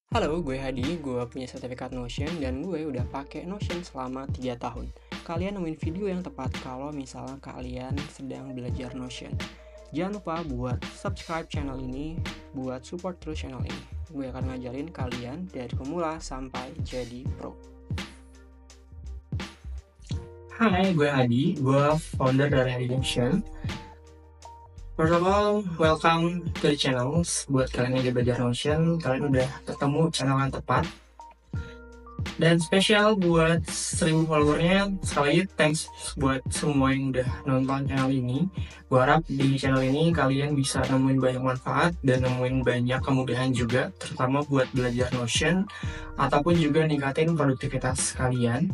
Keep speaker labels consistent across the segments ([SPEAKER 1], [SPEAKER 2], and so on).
[SPEAKER 1] Halo, gue Hadi, gue punya sertifikat Notion dan gue udah pakai Notion selama 3 tahun. Kalian nemuin video yang tepat kalau misalnya kalian sedang belajar Notion. Jangan lupa buat subscribe channel ini, buat support terus channel ini. Gue akan ngajarin kalian dari pemula sampai jadi pro.
[SPEAKER 2] Hai, gue Hadi, gue founder dari Hadi Notion. First of all, welcome to the channel. Buat kalian yang lagi belajar Notion, kalian udah ketemu channel yang tepat. Dan spesial buat 1000 followernya, sekali lagi thanks buat semua yang udah nonton channel ini. Gue harap di channel ini kalian bisa nemuin banyak manfaat dan nemuin banyak kemudahan juga, terutama buat belajar Notion, ataupun juga ningkatin produktivitas kalian.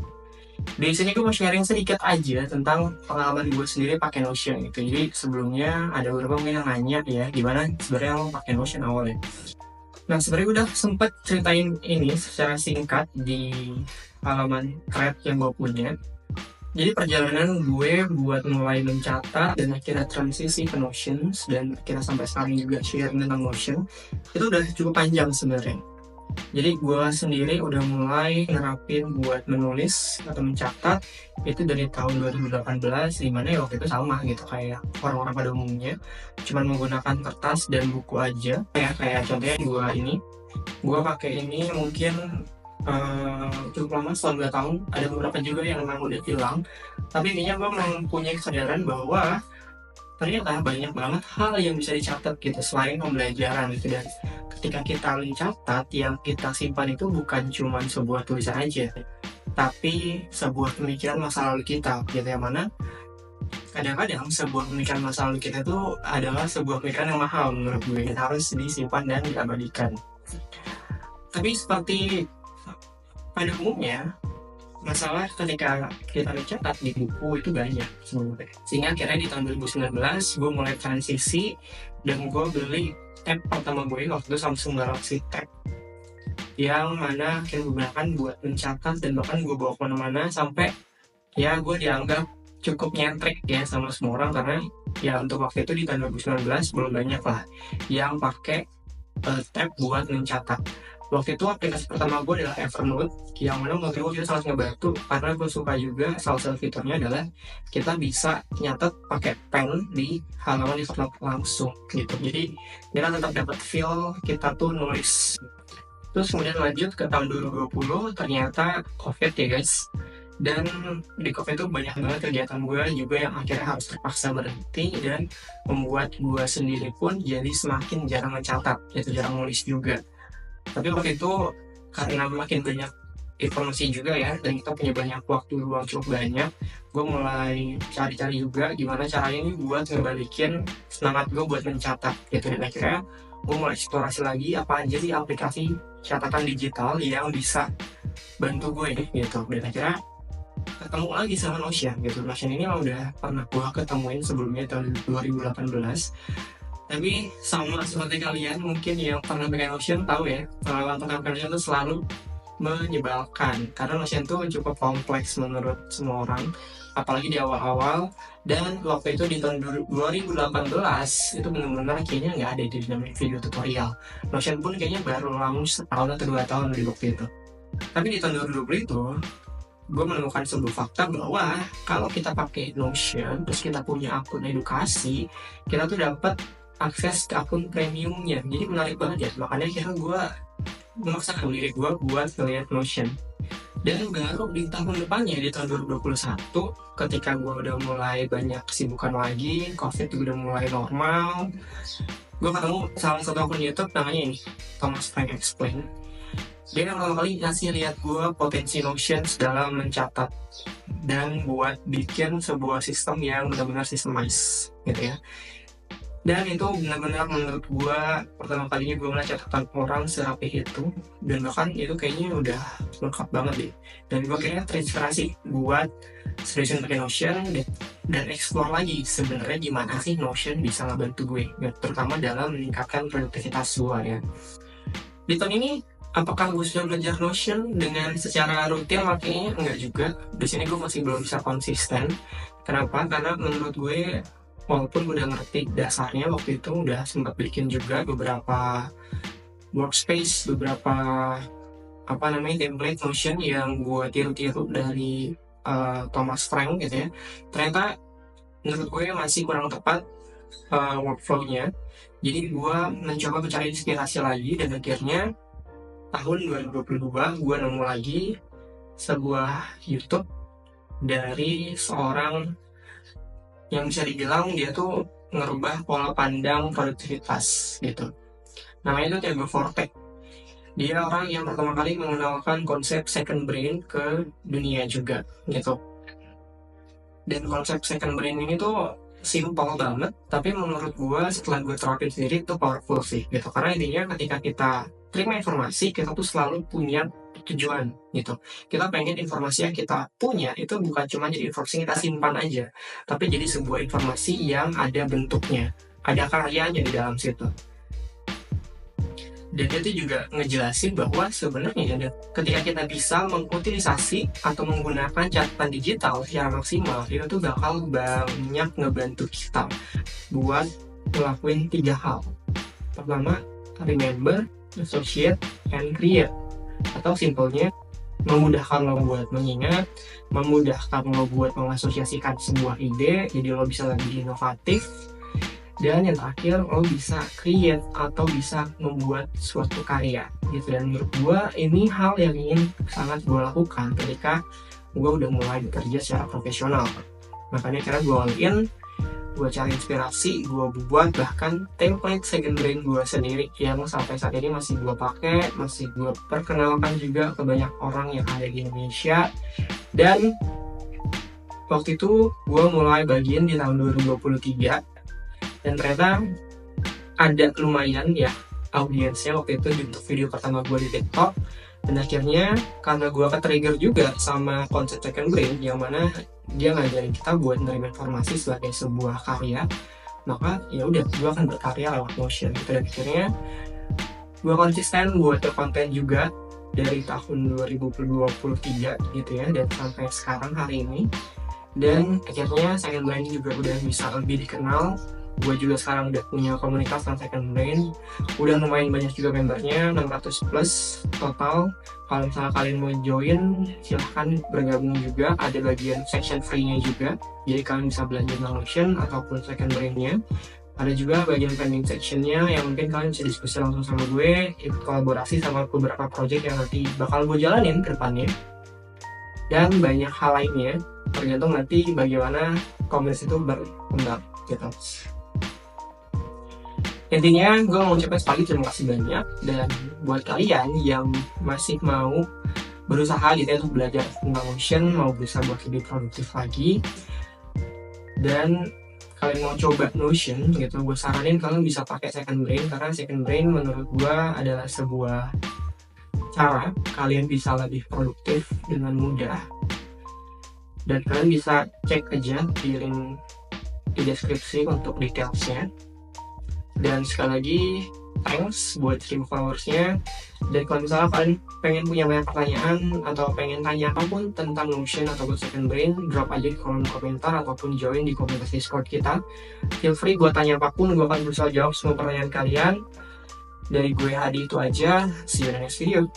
[SPEAKER 2] Di sini gue mau sharing sedikit aja tentang pengalaman gue sendiri pakai Notion gitu. Jadi sebelumnya ada beberapa mungkin yang nanya ya, gimana sebenarnya lo pakai Notion awalnya. Nah sebenarnya gue udah sempet ceritain ini secara singkat di halaman thread yang gue punya. Jadi perjalanan gue buat mulai mencatat dan akhirnya transisi ke Notion dan akhirnya sampai sekarang juga sharing tentang Notion itu udah cukup panjang sebenarnya. Jadi gue sendiri udah mulai nerapin buat menulis atau mencatat itu dari tahun 2018, dimana ya waktu itu sama gitu kayak orang-orang pada umumnya, cuman menggunakan kertas dan buku aja. Kayak contohnya gue pakai ini mungkin cukup lama, selama 2 tahun. Ada beberapa juga yang memang udah hilang, tapi intinya gue mempunyai kesadaran bahwa ternyata banyak banget hal yang bisa dicatat gitu selain pembelajaran gitu. Dan ketika kita mencatat, yang kita simpan itu bukan cuma sebuah tulisan aja, tapi sebuah pemikiran masa lalu kita gitu, yang mana kadang-kadang sebuah pemikiran masa lalu kita itu adalah sebuah pemikiran yang mahal menurut gue, yang harus disimpan dan diabadikan. Tapi seperti pada umumnya, masalah ketika kita mencatat di buku itu banyak sebenarnya. Sehingga akhirnya di tahun 2019 gue mulai transisi dan gue beli tab pertama gue waktu itu Samsung Galaxy Tab, yang mana akhirnya gue gunakan buat mencatat dan bahkan gue bawa kemana-mana sampai ya gue dianggap cukup nyentrik ya sama semua orang, karena ya untuk waktu itu di tahun 2019 belum banyak lah yang pakai tab buat mencatat. Waktu itu aplikasi pertama gue adalah Evernote, yang mana menurut gue itu sangat ngebantu karena gue suka juga salah satu fiturnya adalah kita bisa nyatet pakai pen di halaman Evernote langsung gitu. Jadi kita tetap dapat feel kita tuh nulis. Terus kemudian lanjut ke tahun 2020, ternyata COVID ya guys. Dan di COVID itu banyak banget kegiatan gue juga yang akhirnya harus terpaksa berhenti, dan membuat gue sendiri pun jadi semakin jarang mencatat, yaitu jarang nulis juga. Tapi waktu itu karena makin banyak informasi juga ya, dan kita punya banyak waktu luang cukup banyak, gue mulai cari-cari juga gimana caranya ini buat ngebalikin semangat gue buat mencatat gitu. Dan akhirnya gue mulai eksplorasi lagi apa aja sih aplikasi catatan digital yang bisa bantu gue gitu. Dan akhirnya ketemu lagi sama Notion gitu. Notion ini udah pernah gue ketemuin sebelumnya tahun 2018. Tapi sama seperti kalian mungkin yang pernah pakai Notion tahu ya, pengalaman pertama pakai Notion itu selalu menyebalkan karena Notion itu cukup kompleks menurut semua orang, apalagi di awal-awal. Dan waktu itu di tahun 2018 itu benar-benar kayaknya nggak ada di namanya video tutorial. Notion pun kayaknya baru launch setahun atau 2 tahun di waktu itu. Tapi di tahun 2020 itu gue menemukan sebuah fakta bahwa kalau kita pakai Notion terus kita punya akun edukasi, kita tuh dapat akses ke akun premiumnya. Jadi menarik banget ya, makanya akhirnya gue memaksakan diri gue buat ngeliat Notion. Dan baru di tahun depannya, di tahun 2021, ketika gue udah mulai banyak kesibukan lagi, COVID juga udah mulai normal, gue ketemu salah satu akun YouTube namanya ini, Thomas Frank Explain. Dia yang pertama kali ngasih lihat gue potensi Notion dalam mencatat dan buat bikin sebuah sistem yang benar-benar systemized gitu ya. Dan itu benar-benar menurut gue pertama kalinya gue ngeliat catatan orang serapi itu, dan bahkan itu kayaknya udah lengkap banget deh. Dan gue kayaknya terinspirasi buat seriusin pakai Notion dan explore lagi sebenarnya gimana sih Notion bisa ngebantu gue, terutama dalam meningkatkan produktivitas gue ya. Di tahun ini apakah gue sudah belajar Notion dengan secara rutin? Makanya enggak juga. Di sini gue masih belum bisa konsisten. Kenapa? Karena menurut gue, walaupun gue udah ngerti dasarnya waktu itu, udah sempat bikin juga beberapa workspace, beberapa template Notion yang gue tiru-tiru dari Thomas Frank gitu ya. Ternyata menurut gue masih kurang tepat workflow-nya. Jadi gue mencoba mencari inspirasi lagi, dan akhirnya tahun 2022 gue nemu lagi sebuah YouTube dari seorang yang bisa dibilang dia tuh ngerubah pola pandang produktivitas gitu. Namanya itu Thiago Forte. Dia orang yang pertama kali mengenalkan konsep second brain ke dunia juga gitu. Dan konsep second brain ini tuh simple banget, tapi menurut gue setelah gue terapin sendiri itu powerful sih gitu. Karena intinya ketika kita terima informasi, kita tuh selalu punya tujuan gitu. Kita pengen informasi yang kita punya itu bukan cuma jadi informasi yang kita simpan aja, tapi jadi sebuah informasi yang ada bentuknya, ada karyanya di dalam situ. Dan dia tuh juga ngejelasin bahwa sebenarnya ketika kita bisa mengutilisasi atau menggunakan catatan digital secara maksimal, itu tuh bakal banyak ngebantu kita buat ngelakuin 3 hal. Pertama, remember, associate, and create. Atau simpelnya, memudahkan lo buat mengingat, memudahkan lo buat mengasosiasikan sebuah ide, jadi lo bisa lebih inovatif. Dan yang terakhir, lo bisa create atau bisa membuat suatu karya gitu. Dan menurut gue ini hal yang ingin sangat gue lakukan ketika gue udah mulai bekerja secara profesional. Makanya karena gue all-in, gue cari inspirasi, gue buat bahkan template second brain gue sendiri yang sampai saat ini masih gue pakai, masih gue perkenalkan juga ke banyak orang yang ada di Indonesia. Dan waktu itu gue mulai bagian di tahun 2023, dan ternyata ada lumayan ya audiensnya waktu itu untuk video pertama gue di TikTok. Dan akhirnya karena gue ke-trigger juga sama konsep second brain yang mana dia ngajarin kita buat menerima informasi sebagai sebuah karya, maka ya udah gue akan berkarya lewat Notion gitu. Dan akhirnya gue konsisten buat konten juga dari tahun 2023 gitu ya, dan sampai sekarang hari ini. Dan akhirnya second brain juga udah bisa lebih dikenal. Gue juga sekarang udah punya komunitas tentang second brain, udah lumayan banyak juga membernya, 600 plus total. Kalau misalnya kalian mau join, silahkan bergabung juga, ada bagian section free-nya juga, jadi kalian bisa belajar tentang Notion ataupun second brain-nya. Ada juga bagian pending section-nya yang mungkin kalian bisa diskusi langsung sama gue, ikut kolaborasi sama beberapa project yang nanti bakal gue jalanin ke depannya, dan banyak hal lainnya, tergantung nanti bagaimana komunitas itu berkembang gitu. Intinya gue mau ucapin sekali terima kasih banyak, dan buat kalian yang masih mau berusaha gitu ya untuk belajar tentang Notion, mau bisa buat lebih produktif lagi, dan kalian mau coba Notion gitu, gue saranin kalian bisa pakai second brain, karena second brain menurut gue adalah sebuah cara kalian bisa lebih produktif dengan mudah. Dan kalian bisa cek aja di link di deskripsi untuk detailsnya. Dan sekali lagi thanks buat 1000 followersnya. Dan kalau misalnya kalian pengen punya banyak pertanyaan atau pengen tanya apapun tentang Notion atau second brain, drop aja di kolom komentar ataupun join di komunitas Discord kita. Feel free buat tanya apapun, gue akan berusaha jawab semua pertanyaan kalian. Dari gue Hadi itu aja, see you in the next video.